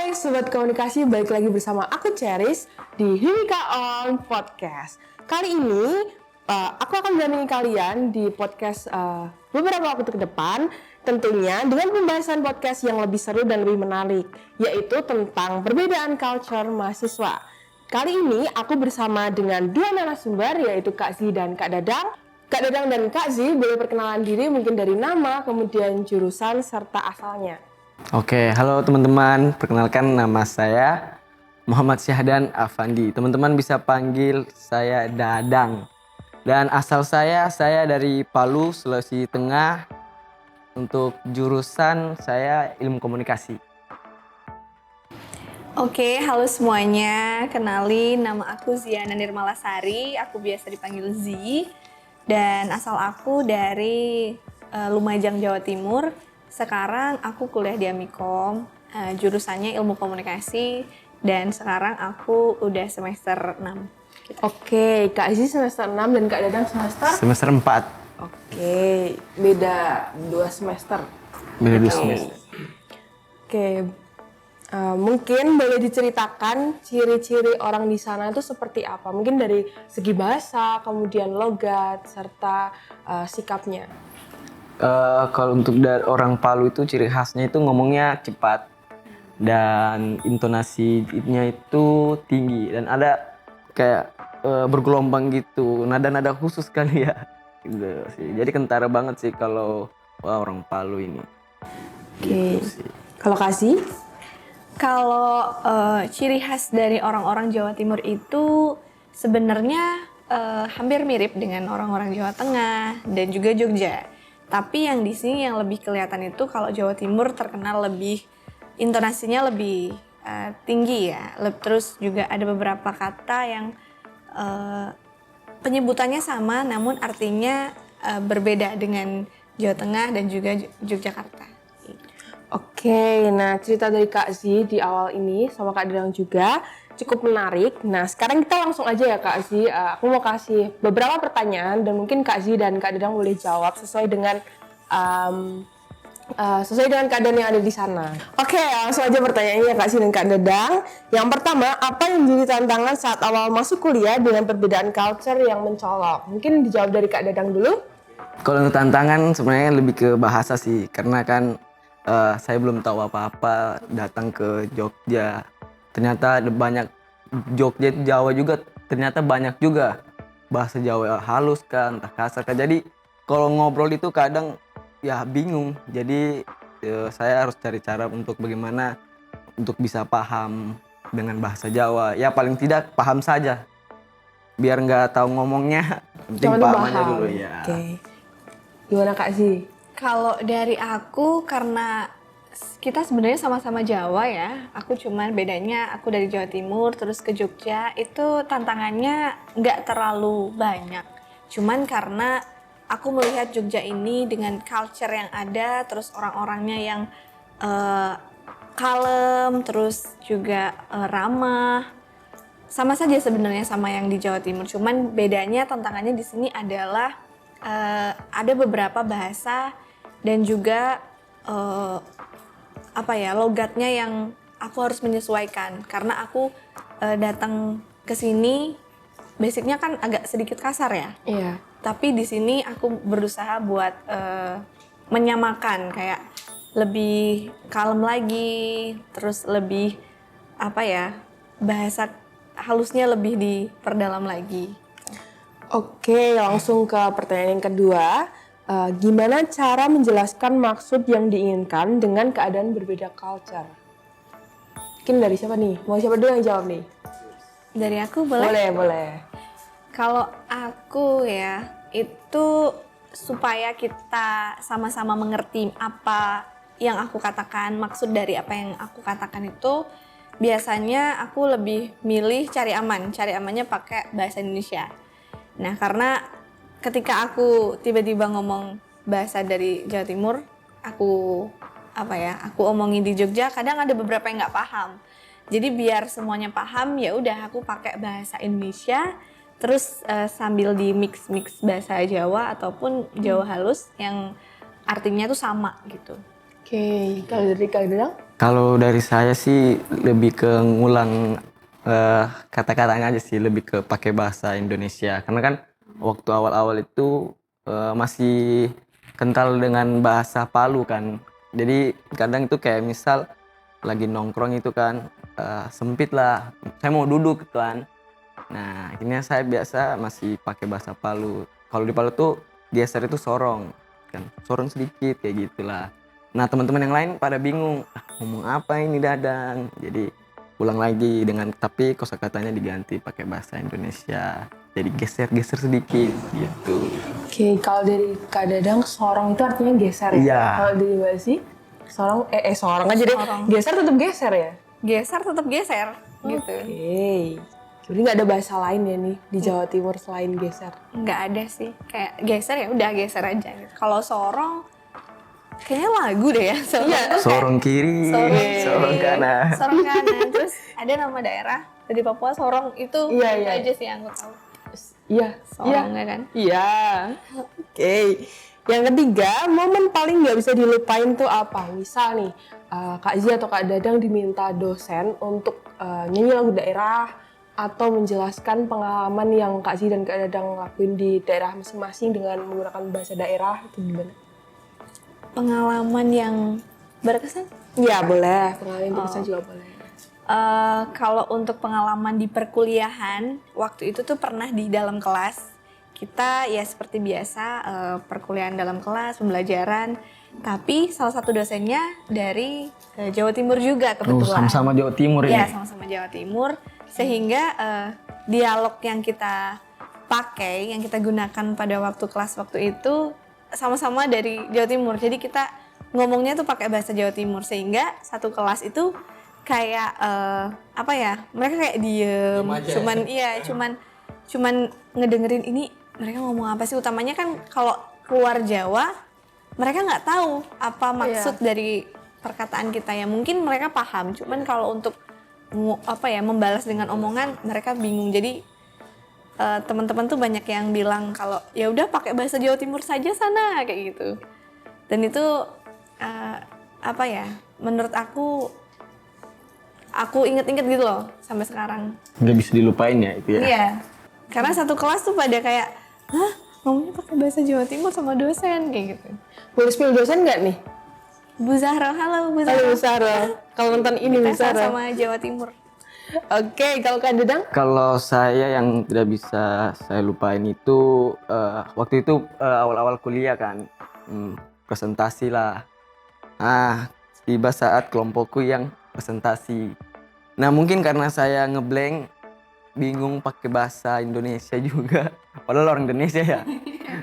Hai Sobat Komunikasi, balik lagi bersama aku Ceris di Himika On Podcast. Kali ini aku akan mendampingi kalian di podcast beberapa waktu ke depan, tentunya dengan pembahasan podcast yang lebih seru dan lebih menarik, yaitu tentang perbedaan culture mahasiswa. Kali ini aku bersama dengan dua narasumber, yaitu Kak Zi dan Kak Dadang. Kak Dadang dan Kak Zi boleh perkenalan diri mungkin dari nama, kemudian jurusan, serta asalnya. Oke, halo teman-teman. Perkenalkan nama saya Muhammad Syahdan Afandi. Teman-teman bisa panggil saya Dadang. Dan asal saya dari Palu, Sulawesi Tengah. Untuk jurusan saya Ilmu Komunikasi. Oke, halo semuanya. Kenalin, nama aku Ziana Nirmalasari. Aku biasa dipanggil Z. Dan asal aku dari Lumajang, Jawa Timur. Sekarang aku kuliah di Amikom, jurusannya Ilmu Komunikasi. Dan sekarang aku udah semester 6. Gitu. Oke, Kak Zi semester 6 dan Kak Dadang semester? Semester 4. Oke, beda 2 semester. Beda 2 semester. Oke, mungkin boleh diceritakan ciri-ciri orang di sana itu seperti apa? Mungkin dari segi bahasa, kemudian logat, serta sikapnya. Kalau untuk dari orang Palu itu ciri khasnya itu ngomongnya cepat dan intonasinya itu tinggi dan ada kayak bergelombang gitu, nada-nada khusus kali ya gitu sih. Jadi kentara banget sih kalau orang Palu ini. Oke, Gitu sih. kalau Kasih? Kalau ciri khas dari orang-orang Jawa Timur itu sebenarnya hampir mirip dengan orang-orang Jawa Tengah dan juga Jogja. Tapi yang di sini yang lebih kelihatan itu kalau Jawa Timur terkenal lebih intonasinya lebih tinggi ya. Terus juga ada beberapa kata yang penyebutannya sama namun artinya berbeda dengan Jawa Tengah dan juga Yogyakarta. Oke, nah cerita dari Kak Zi di awal ini sama Kak Dadang juga cukup menarik. Nah sekarang kita langsung aja ya Kak Zi, aku mau kasih beberapa pertanyaan dan mungkin Kak Zi dan Kak Dadang boleh jawab sesuai dengan keadaan yang ada di sana. Oke, langsung aja pertanyaannya Kak Zi dan Kak Dadang. Yang pertama, apa yang menjadi tantangan saat awal masuk kuliah dengan perbedaan culture yang mencolok? Mungkin dijawab dari Kak Dadang dulu. Kalau untuk tantangan sebenarnya lebih ke bahasa sih, karena kan saya belum tahu apa-apa datang ke Jogja. Ternyata ada banyak Jogja Jawa juga, ternyata banyak juga bahasa Jawa halus kan, entah kasar kan. Jadi kalau ngobrol itu kadang ya bingung. Jadi saya harus cari cara untuk bagaimana untuk bisa paham dengan bahasa Jawa. Ya paling tidak paham saja. Biar nggak tahu ngomongnya, penting paham aja dulu ya. Oke. Gimana Kak Zi? Kalau dari aku karena kita sebenarnya sama-sama Jawa ya, aku cuman bedanya aku dari Jawa Timur terus ke Jogja itu tantangannya nggak terlalu banyak. Cuman karena aku melihat Jogja ini dengan culture yang ada, terus orang-orangnya yang kalem, terus juga ramah. Sama saja sebenarnya sama yang di Jawa Timur. Cuman bedanya tantangannya di sini adalah ada beberapa bahasa dan juga logatnya yang aku harus menyesuaikan karena aku datang ke sini basicnya kan agak sedikit kasar ya. Iya. Tapi di sini aku berusaha buat menyamakan kayak lebih kalem lagi, terus lebih bahasa halusnya lebih diperdalam lagi. Oke, langsung ke pertanyaan yang kedua. Gimana cara menjelaskan maksud yang diinginkan dengan keadaan berbeda culture? Mungkin dari siapa nih? Mau siapa dulu yang jawab nih? Dari aku boleh? Boleh. Kalau aku ya, itu supaya kita sama-sama mengerti apa yang aku katakan, maksud dari apa yang aku katakan itu biasanya aku lebih milih cari aman. Cari amannya pakai bahasa Indonesia. Nah, karena ketika aku tiba-tiba ngomong bahasa dari Jawa Timur, aku omongin di Jogja, kadang ada beberapa yang nggak paham. Jadi biar semuanya paham, ya udah aku pakai bahasa Indonesia, terus sambil di mix bahasa Jawa ataupun Jawa halus yang artinya tuh sama gitu. Oke, kalau dari Kak Dadang? Kalau dari saya sih lebih ke ngulang kata-katanya aja sih, lebih ke pakai bahasa Indonesia. Karena kan waktu awal-awal itu masih kental dengan bahasa Palu kan. Jadi kadang itu kayak misal lagi nongkrong itu kan sempit lah, saya mau duduk gitu kan. Nah akhirnya saya biasa masih pakai bahasa Palu. Kalau di Palu tuh geser itu sorong kan, sorong sedikit kayak gitulah. Nah teman-teman yang lain pada bingung, ngomong apa ini Dadang. Jadi ulang lagi dengan, tapi kosakatanya diganti pakai bahasa Indonesia. Jadi geser-geser sedikit gitu. Oke, kalau dari Kak Dadang, sorong itu artinya geser ya? Iya. Kalau dari Mbak sih, sorong, sorong aja deh. Sorong. Geser tetap geser ya? Geser tetap geser gitu. Oke. Jadi nggak ada bahasa lain ya nih di Jawa Timur selain geser? Nggak ada sih, kayak geser ya udah geser aja gitu. Kalau sorong kayaknya lagu deh ya. Sorong Iya. tuh kayak Sorong kiri, sorong kiri, kanan. Sorong kanan. Terus ada nama daerah dari Papua, Sorong itu Iya, itu iya. aja sih yang aku tahu. Iya. Sorong ya kan. Iya. Oke. Yang ketiga, momen paling nggak bisa dilupain tuh apa? Misal nih, Kak Zia atau Kak Dadang diminta dosen untuk nyanyi lagu daerah atau menjelaskan pengalaman yang Kak Zia dan Kak Dadang lakuin di daerah masing-masing dengan menggunakan bahasa daerah, itu gimana? Pengalaman yang berkesan. Iya, boleh. Pengalaman yang berkesan juga boleh. Kalau untuk pengalaman di perkuliahan, waktu itu tuh pernah di dalam kelas. Kita ya seperti biasa perkuliahan dalam kelas, pembelajaran. Tapi salah satu dosennya dari Jawa Timur juga kebetulan. Sama-sama Jawa Timur ini. Ya, sama-sama Jawa Timur. Sehingga dialog yang kita pakai, yang kita gunakan pada waktu kelas waktu itu sama-sama dari Jawa Timur. Jadi kita ngomongnya tuh pakai bahasa Jawa Timur. Sehingga satu kelas itu kayak apa ya? Mereka kayak diem. Cuman ngedengerin ini mereka ngomong apa sih. Utamanya kan kalau keluar Jawa, mereka nggak tahu apa maksud dari perkataan kita ya. Mungkin mereka paham, cuman kalau untuk membalas dengan omongan mereka bingung. Jadi teman-teman tuh banyak yang bilang kalau ya udah pakai bahasa Jawa Timur saja sana kayak gitu. Dan itu menurut aku inget-inget gitu loh sampai sekarang. Nggak bisa dilupain ya itu ya. Iya. Karena satu kelas tuh pada kayak, hah, ngomongnya pakai bahasa Jawa Timur sama dosen kayak gitu. Boleh spill dosen nggak nih? Bu Zahra, halo Bu Zahra. Halo Bu Sarah. Kalau nonton ini Bu Kita Sarah. sama Jawa Timur. Oke, kalau Kak Dadang? Kalau saya yang tidak bisa saya lupain itu waktu itu awal-awal kuliah kan, presentasi lah. Nah, tiba saat kelompokku yang presentasi. Nah, mungkin karena saya ngeblank, bingung pakai bahasa Indonesia juga. Padahal orang Indonesia ya.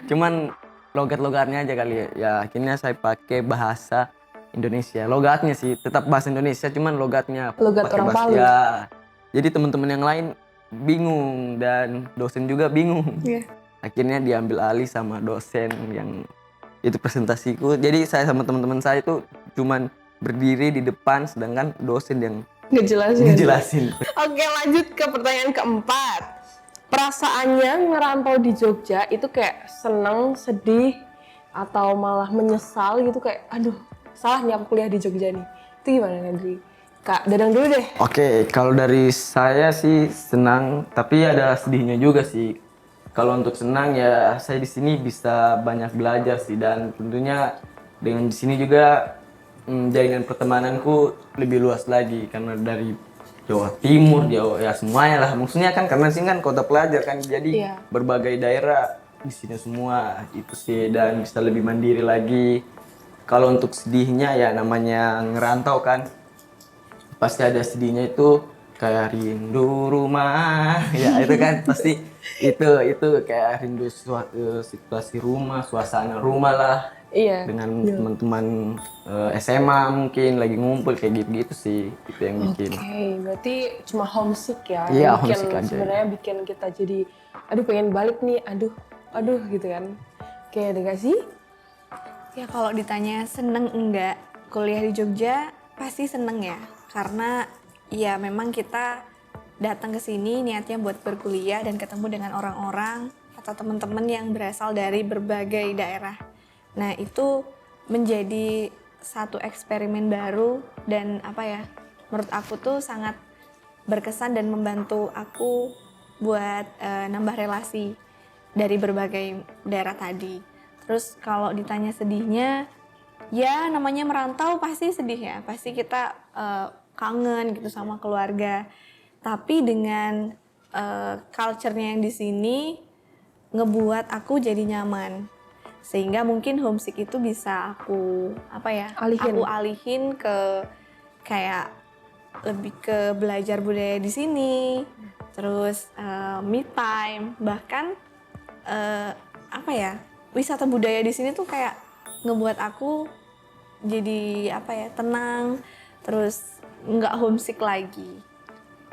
Cuman logat-logatnya aja kali ya. Ya, akhirnya saya pakai bahasa Indonesia. Logatnya sih tetap bahasa Indonesia, cuman logatnya Logat pakai orang bahasa Palu. ya. Jadi teman-teman yang lain bingung dan dosen juga bingung. Iya. Akhirnya diambil alih sama dosen yang itu presentasiku. Jadi saya sama teman-teman saya itu cuman berdiri di depan, sedangkan dosen yang ngejelasin. Oke, lanjut ke pertanyaan keempat. Perasaannya ngerantau di Jogja itu kayak seneng, sedih, atau malah menyesal gitu, kayak aduh salah nih aku kuliah di Jogja nih. Itu gimana Nadri? Kak Dadang dulu deh. Oke, kalau dari saya sih senang, tapi ada sedihnya juga sih. Kalau untuk senang ya saya di sini bisa banyak belajar sih, dan tentunya dengan di sini juga jaringan pertemananku lebih luas lagi karena dari Jawa Timur, Jawa ya semuanya lah. Maksudnya kan karena sini kan kota pelajar kan, jadi berbagai daerah di sini semua itu sih, dan bisa lebih mandiri lagi. Kalau untuk sedihnya ya namanya ngerantau kan, pasti ada sedihnya itu kayak rindu rumah ya itu kan pasti itu kayak rindu situasi rumah, suasana rumah lah. Iya. Dengan teman-teman SMA mungkin lagi ngumpul kayak gitu-gitu sih, itu yang bikin. Oke, berarti cuma homesick ya? Iya, Yang bikin, homesick aja. sebenarnya bikin kita jadi, aduh pengen balik nih, aduh gitu kan? Oke, ada gak sih? Ya kalau ditanya seneng enggak kuliah di Jogja, pasti seneng ya. Karena ya memang kita datang ke sini niatnya buat berkuliah dan ketemu dengan orang-orang atau teman-teman yang berasal dari berbagai daerah. Nah itu menjadi satu eksperimen baru dan menurut aku tuh sangat berkesan dan membantu aku buat nambah relasi dari berbagai daerah tadi. Terus kalau ditanya sedihnya, ya namanya merantau pasti sedih ya, pasti kita kangen gitu sama keluarga. Tapi dengan culture-nya yang di sini ngebuat aku jadi nyaman, sehingga mungkin homesick itu bisa aku alihin ke kayak lebih ke belajar budaya di sini, terus me time, bahkan wisata budaya di sini tuh kayak ngebuat aku jadi tenang, terus nggak homesick lagi,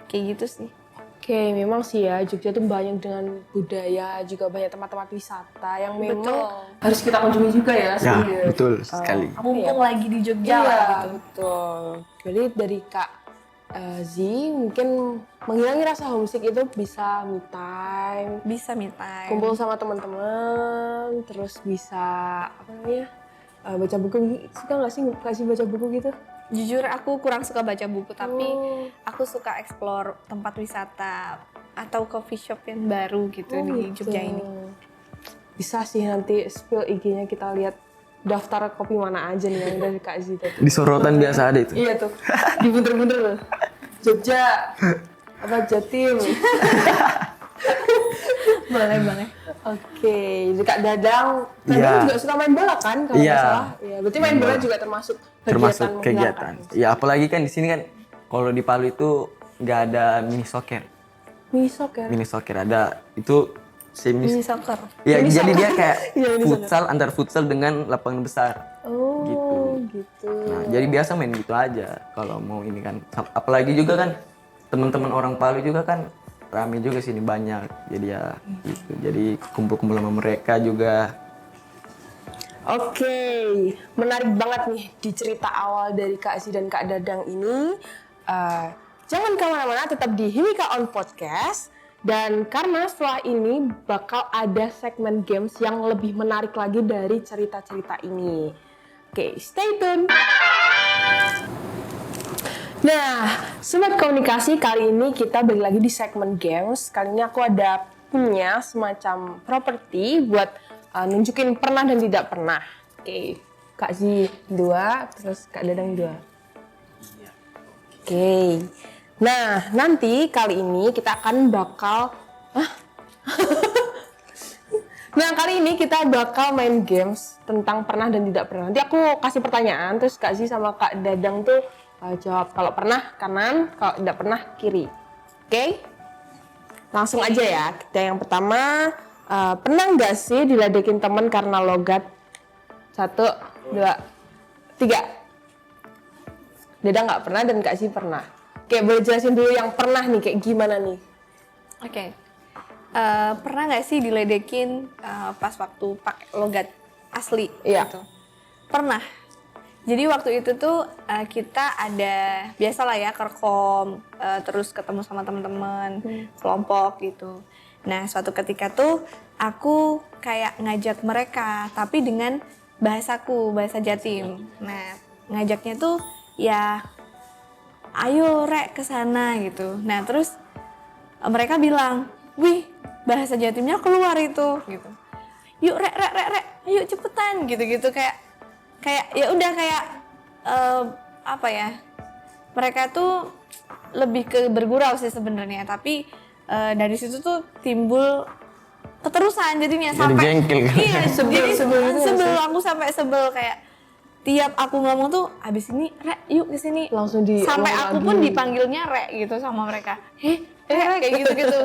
kayak gitu sih. Oke, memang sih ya, Jogja tuh banyak dengan budaya, juga banyak tempat-tempat wisata yang memang Betul. harus kita kunjungi juga ya. Ya, betul sekali. Mumpung lagi di Jogja lah Iya, gitu. betul. Jadi dari Kak Z, mungkin menghilangi rasa homesick itu bisa me time, Bisa me time. kumpul sama teman-teman, terus bisa baca buku. Suka nggak sih kasih baca buku gitu? Jujur aku kurang suka baca buku, tapi Oh. aku suka explore tempat wisata atau coffee shop yang baru gitu di Gitu. Jogja ini. Bisa sih nanti spill IG-nya, kita lihat daftar kopi mana aja nih yang dari Kak Z tadi. Di sorotan biasa ada itu. Iya tuh, dibunder-bunder. Jogja, Jatim. Boleh. Oke, jadi Kak Dadang, Iya. juga suka main bola kan kalau nggak Iya. salah. Iya, berarti main bola juga termasuk Termasuk kegiatan. kegiatan. Ya apalagi kan di sini kan kalau di Palu itu nggak ada mini soccer. Mini soccer. Mini soccer ada itu semi. Mini soccer. Ya mini jadi soccer. dia kayak Iya, mini futsal antar futsal dengan lapangan besar. Oh, gitu. Nah, jadi biasa main gitu aja kalau mau ini kan. Apalagi juga kan teman-teman orang Palu juga kan rame juga sini banyak. Jadi ya gitu. Jadi kumpul-kumpul sama mereka juga. Oke, menarik banget nih di cerita awal dari Kak Z dan Kak Dadang ini. Jangan kemana-mana, tetap di Himika On Podcast. Dan karena setelah ini bakal ada segmen games yang lebih menarik lagi dari cerita-cerita ini. Oke, stay tune. Nah, Sobat Komunikasi, kali ini kita balik lagi di segmen games. Kali ini aku ada punya semacam properti buat nunjukin pernah dan tidak pernah. Oke, Kak Z 2, terus Kak Dadang 2. Oke. Nah, nanti kali ini kita akan bakal Nah, kali ini kita bakal main games tentang pernah dan tidak pernah. Nanti aku kasih pertanyaan, terus Kak Z sama Kak Dadang tuh jawab. Kalau pernah kanan, kalau tidak pernah kiri. Oke? Langsung aja ya. Kita yang pertama, pernah nggak sih diledekin teman karena logat? 1, 2, 3. Dadang nggak pernah dan Kak Z pernah. Oke, boleh jelasin dulu yang pernah nih, kayak gimana nih? Oke. Pernah nggak sih diledekin pas waktu pakai logat asli? Iya. Gitu? Pernah. Jadi waktu itu tuh kita ada biasalah ya kerkom, terus ketemu sama teman-teman kelompok gitu. Nah suatu ketika tuh aku kayak ngajak mereka, tapi dengan bahasaku, bahasa Jatim. Nah ngajaknya tuh ya, ayo rek ke sana gitu. Nah terus mereka bilang, wih bahasa Jatimnya keluar itu gitu. Yuk rek, ayo cepetan gitu-gitu kayak ya udah kayak mereka tuh lebih ke bergurau sih sebenarnya, tapi dari situ tuh timbul keterusan jadinya Jadi sampai jengkel kan? iya Sebel aku sampai sebel kayak tiap aku ngomong tuh abis ini rek yuk kesini Langsung di sampai ulang aku lagi. pun dipanggilnya rek gitu sama mereka rek kayak gitu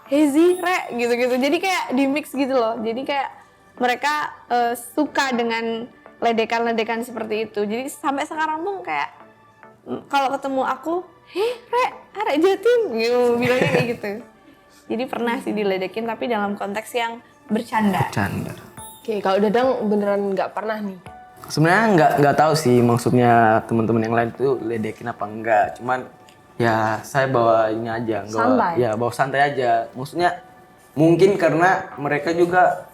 Hezi rek gitu jadi kayak di mix gitu loh, jadi kayak mereka suka dengan ledekan seperti itu. Jadi sampai sekarang tuh kayak kalau ketemu aku, rek Jatim gitu, bilangnya kayak gitu. Jadi pernah sih diledekin tapi dalam konteks yang bercanda. Canda. Oke, kalau Dadang beneran nggak pernah nih. Sebenarnya nggak tahu sih maksudnya teman-teman yang lain tuh ledekin apa enggak. Cuman ya saya bawa ini aja, Santai. bawa santai aja. Maksudnya mungkin karena mereka juga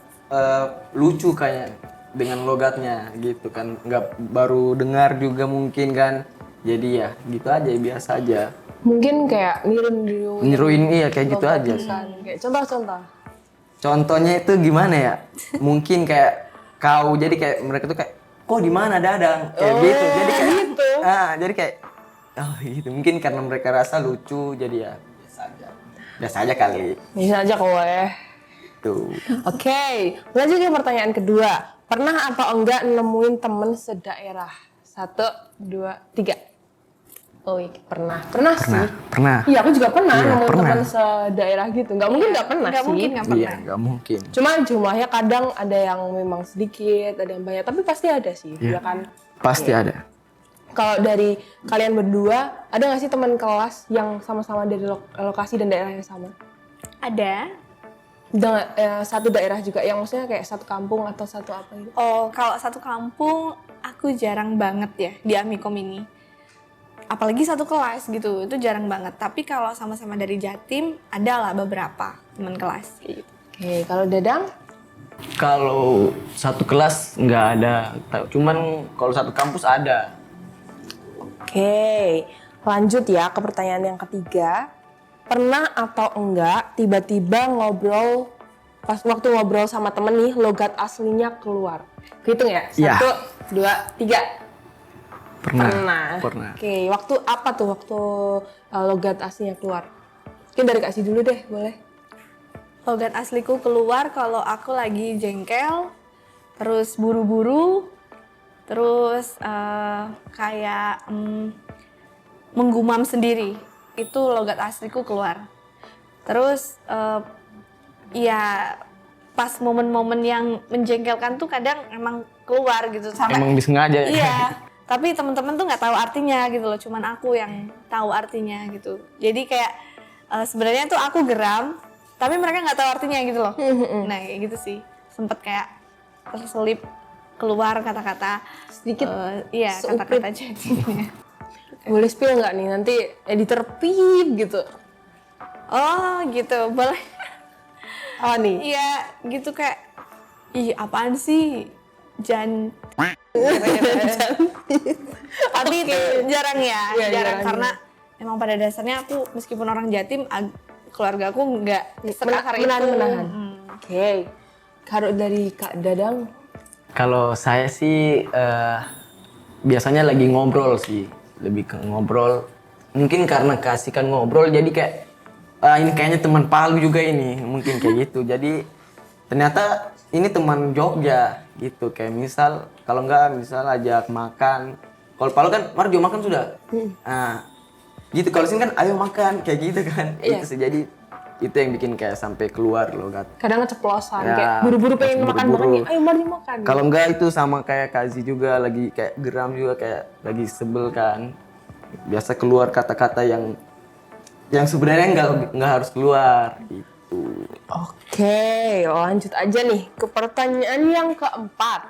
lucu kayak dengan logatnya gitu kan, nggak baru dengar juga mungkin kan, jadi ya gitu aja biasa aja. Mungkin kayak Niruin iya kayak gitu aja. kan. Kayak contoh-contoh. Contohnya itu gimana ya? Mungkin kayak kau, jadi kayak mereka tuh kayak kok di mana Dadang kayak gitu, jadi kayak gitu. jadi kayak oh gitu, mungkin karena mereka rasa lucu jadi ya biasa aja kali Bisa aja kowe. tuh. Oke, lanjut ke pertanyaan kedua. Pernah atau enggak nemuin temen sedaerah? 1, 2, 3. Oh iya, pernah. Pernah sih. Pernah. Iya, aku juga pernah Iya, nemuin pernah. temen sedaerah gitu. Nggak mungkin nggak pernah Nggak sih. mungkin nggak pernah. Iya, nggak mungkin. Cuma jumlahnya kadang ada yang memang sedikit, ada yang banyak. Tapi pasti ada sih, Iya. ya kan? Pasti ada. Kalau dari kalian berdua, ada nggak sih teman kelas yang sama-sama dari lokasi dan daerah yang sama? Ada. Dengan satu daerah juga, yang maksudnya kayak satu kampung atau satu apa gitu? Oh, kalau satu kampung aku jarang banget ya di Amikom ini. Apalagi satu kelas gitu, itu jarang banget. Tapi kalau sama-sama dari Jatim, ada lah beberapa teman kelas kayak gitu. Oke, kalau Dadang? Kalau satu kelas nggak ada, cuman kalau satu kampus ada. Oke, lanjut ya ke pertanyaan yang ketiga. Pernah atau enggak tiba-tiba ngobrol, pas waktu ngobrol sama temen nih, logat aslinya keluar? Hitung ya? Iya. 1, 2, 3. Pernah. Oke, waktu apa tuh waktu logat aslinya keluar? Mungkin dari Kak Si dulu deh, boleh? Logat asliku keluar kalau aku lagi jengkel, terus buru-buru, terus kayak menggumam sendiri. Itu logat asliku keluar. Terus ya pas momen-momen yang menjengkelkan tuh kadang emang keluar gitu sampai Emang disengaja ya? iya. Tapi teman-teman tuh nggak tahu artinya gitu loh, cuman aku yang tahu artinya gitu. Jadi kayak sebenarnya tuh aku geram, tapi mereka nggak tahu artinya gitu loh. Nah kayak gitu sih, sempet kayak terselip keluar kata-kata Sedikit iya seuprit. kata-kata jadinya. Boleh spill nggak nih? Nanti editor pip gitu. Oh gitu, boleh. Oh nih. Iya gitu kayak, ih apaan sih, tapi itu jarang ya, Iya, jarang jarang. karena emang pada dasarnya aku meskipun orang Jatim, keluarga aku nggak sekasar itu. Menahan. Oke. Kalau dari Kak Dadang, Kalau saya sih biasanya lagi ngobrol sih, lebih ke ngobrol. Mungkin karena kasihkan ngobrol jadi kayak ini kayaknya teman Palu juga ini, mungkin kayak gitu. Jadi ternyata ini teman Jogja gitu. Kayak misal kalau enggak misal ajak makan. Kalau Palu kan mari jom makan sudah. Nah, gitu kalau sini kan ayo makan kayak gitu kan. Iya. Itu sih jadi itu yang bikin kayak sampai keluar logat. kadang keceplosan, Ya, kayak buru-buru pengen pas makan buru-buru. nih, ayo mari makan. Kalau enggak itu sama kayak Kazi juga lagi kayak geram juga kayak lagi sebel kan. Biasa keluar kata-kata yang sebenarnya nggak harus keluar gitu. Oke, lanjut aja nih ke pertanyaan yang keempat.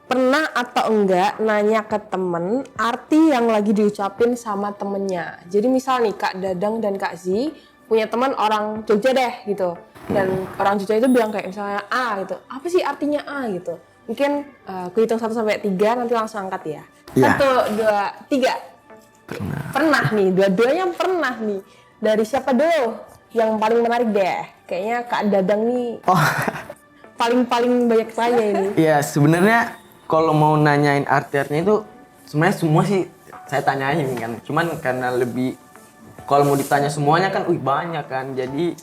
Pernah atau enggak nanya ke temen arti yang lagi diucapin sama temennya? Jadi misal nih Kak Dadang dan Kak Zi punya teman orang Jogja deh gitu. Dan orang Jogja itu bilang kayak misalnya A gitu. Apa sih artinya A gitu? Mungkin aku hitung 1 sampai 3 nanti langsung angkat ya. Iya. 1, 2, 3. Pernah nih, dua-duanya pernah nih. Dari siapa dulu? Yang paling menarik deh. Kayaknya Kak Dadang nih Oh, paling banyak tanya ini. iya sebenarnya kalau mau nanyain arti-artinya itu sebenarnya semua sih saya tanyain kan. Cuman karena lebih kalau mau ditanya semuanya kan banyak kan. Jadi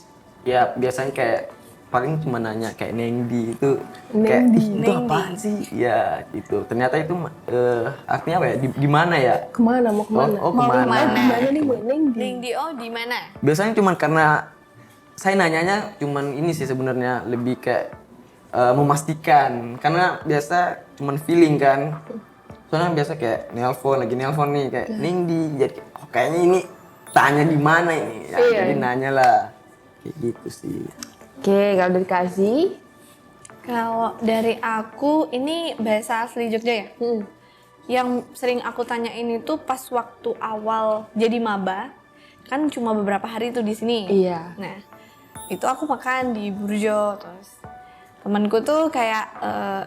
ya biasanya kayak paling cuma nanya kayak Nengdi itu kayak Nengdi. "Ih, itu apaan sih?" Ya gitu. Ternyata itu artinya apa ya? Di mana ya? Kemana? Mau kemana? Oh, kemana? Mau kemana nih? Neng di. Ning di di mana? Biasanya cuman karena saya nanyanya cuman ini sih sebenarnya lebih kayak memastikan karena biasa cuman feeling kan. Soalnya biasa kayak lagi nelpon nih kayak Ningdi, jadi kayaknya ini tanya di mana ini. Ya, Iya. jadi nanya lah kayak gitu sih. Oke, kalau dari Kazi, Kalau dari aku ini bahasa asli Jogja ya. Yang sering aku tanyain itu pas waktu awal jadi maba, kan cuma beberapa hari tuh di sini. Iya. Nah, itu aku makan di Burjo terus Temanku tuh kayak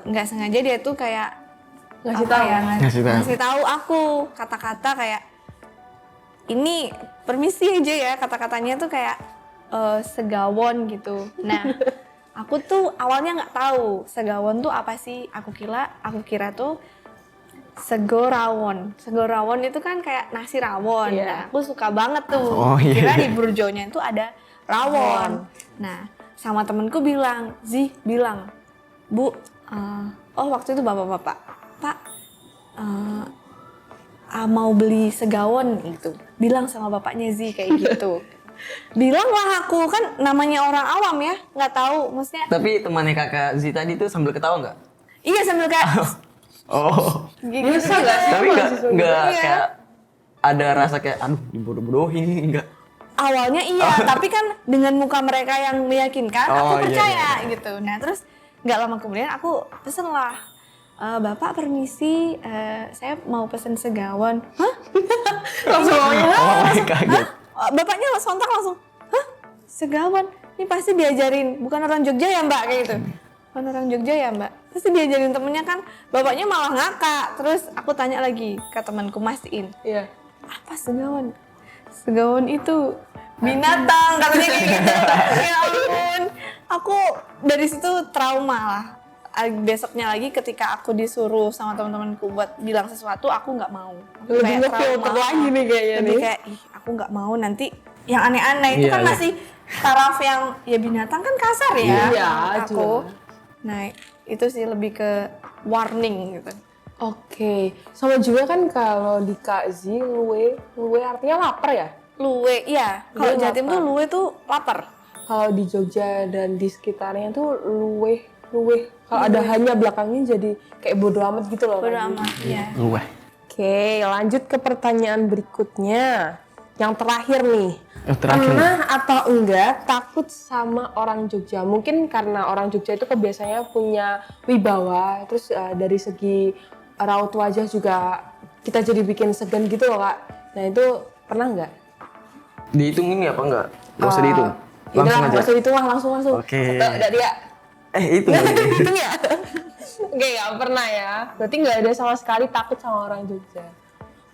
nggak sengaja dia tuh kayak Ngasih apa tahu. ya, Ngasih tahu. ngasih tahu aku kata-kata kayak ini permisi aja ya, kata-katanya tuh kayak segawon gitu. Nah, aku tuh awalnya nggak tahu segawon tuh apa sih. Aku kira tuh segorawon. Segorawon itu kan kayak nasi rawon. Iya. Nah, aku suka banget tuh. Oh, iya. Kira di burjonya itu ada rawon. Nah, sama temenku bilang, bilang, Bu, oh waktu itu bapak-bapak, Pak, mau beli segawon gitu. Bilang sama bapaknya Zi kayak gitu. Bilang lah aku, kan namanya orang awam ya, nggak tahu maksudnya. Tapi temannya kakak Z tadi tuh sambil ketawa nggak? Iya sambil kayak Oh. gitu. Bisa nggak sih? Tapi nggak Iya. kayak ada rasa kayak aduh dibodoh-bodohin nggak? Awalnya iya, tapi kan dengan muka mereka yang meyakinkan, Oh, aku iya, percaya gitu. Nah terus nggak lama kemudian aku pesen lah, Bapak permisi, saya mau pesen segawon. Hah? Langsung ngomongnya, Oh, kaget. Bapaknya sontak langsung, hah? Segawon? Ini pasti diajarin, bukan orang Jogja ya Mbak? Kayak gitu. Bukan orang Jogja ya Mbak? Pasti diajarin temennya kan, bapaknya malah ngakak. Terus aku tanya lagi ke temanku mastiin, iya. apa segawon? Segawon itu binatang katanya kayak gitu. Ya ampun, aku dari situ trauma lah. Besoknya lagi ketika aku disuruh sama teman-temanku buat bilang sesuatu, aku nggak mau. Aku Lebih kayak ngefilter lagi nih kayaknya Lebih nih. kayak aku nggak mau nanti yang aneh-aneh itu Iya, kan iya. masih taraf yang ya binatang kan kasar ya. Iya, menurut aku. juga. Nah itu sih lebih ke warning gitu. Oke, sama juga kan kalau di Kak Z, luwe artinya lapar ya? Luwe, iya. Kalau Luwe Jatim tuh lapar. luwe tuh lapar. Kalau di Jogja dan di sekitarnya tuh luwe. Kalau ada hanya belakangnya jadi kayak bodo amat gitu loh. Bodo Kak Z. amat, iya. Wah. Oke, lanjut ke pertanyaan berikutnya. Yang terakhir nih. Terakhir. Pernah atau enggak takut sama orang Jogja? Mungkin karena orang Jogja itu kebiasaannya punya wibawa, terus dari segi raut wajah juga kita jadi bikin segan gitu loh Kak. Nah itu pernah enggak? Dihitungin ya apa enggak? Gak usah dihitung. Langsung Langsung aja. nggak usah dihitung lah, langsung. Oke. Satu, dari ya. Itu. Hitung ya? Oke, nggak pernah ya. Berarti nggak ada sama sekali takut sama orang Jogja.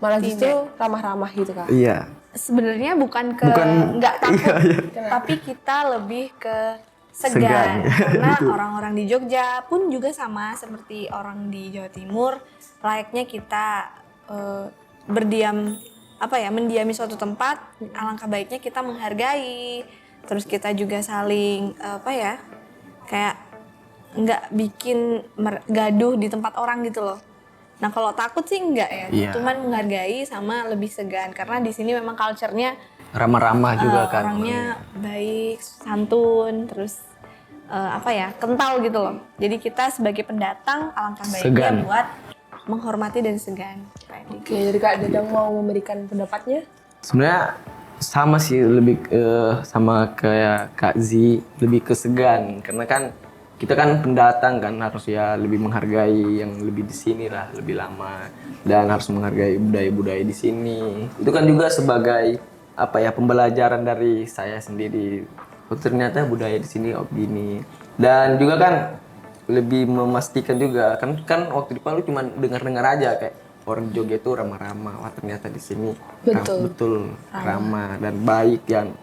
Malah justru ramah-ramah gitu Kak. Iya. Sebenarnya bukan nggak takut, tapi kita lebih ke segan. Segan, Karena betul. orang-orang di Jogja pun juga sama seperti orang di Jawa Timur, layaknya kita mendiami suatu tempat, alangkah baiknya kita menghargai. Terus kita juga saling kayak nggak bikin gaduh di tempat orang gitu loh. Nah kalau takut sih enggak ya, Iya. cuman menghargai sama lebih segan karena di sini memang culture-nya Ramah-ramah juga kan. orangnya baik, santun, terus kental gitu loh. Jadi kita sebagai pendatang alangkah baiknya Segan. buat menghormati dan segan. Oke, jadi Kak Dadang mau memberikan pendapatnya? Sebenarnya sama sih, lebih sama kayak Kak Z, lebih ke segan karena kan kita kan pendatang kan, harus ya lebih menghargai yang lebih di sini lah, lebih lama, dan harus menghargai budaya-budaya di sini. Itu kan juga sebagai pembelajaran dari saya sendiri. Oh, ternyata budaya di sini begini. Dan juga kan lebih memastikan juga kan waktu di Palu cuma dengar-dengar aja kayak orang Jogja itu ramah-ramah. Wah, ternyata di sini betul ramah dan baik, yang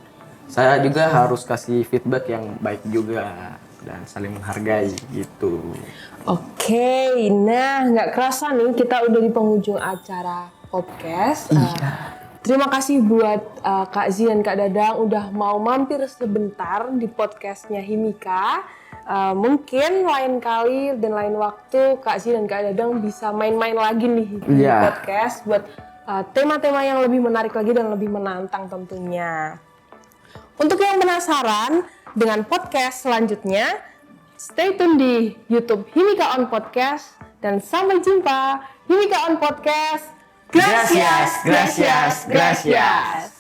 saya juga harus kasih feedback yang baik juga dan saling menghargai gitu. Oke, nah nggak kerasa nih kita udah di penghujung acara podcast. Terima kasih buat Kak Z dan Kak Dadang udah mau mampir sebentar di podcastnya Himika. Mungkin lain kali dan lain waktu Kak Z dan Kak Dadang bisa main-main lagi nih di Iya. podcast buat tema-tema yang lebih menarik lagi dan lebih menantang tentunya. Untuk yang penasaran dengan podcast selanjutnya, stay tune di YouTube Himika on Podcast dan sampai jumpa Himika on Podcast. Gracias, gracias, gracias.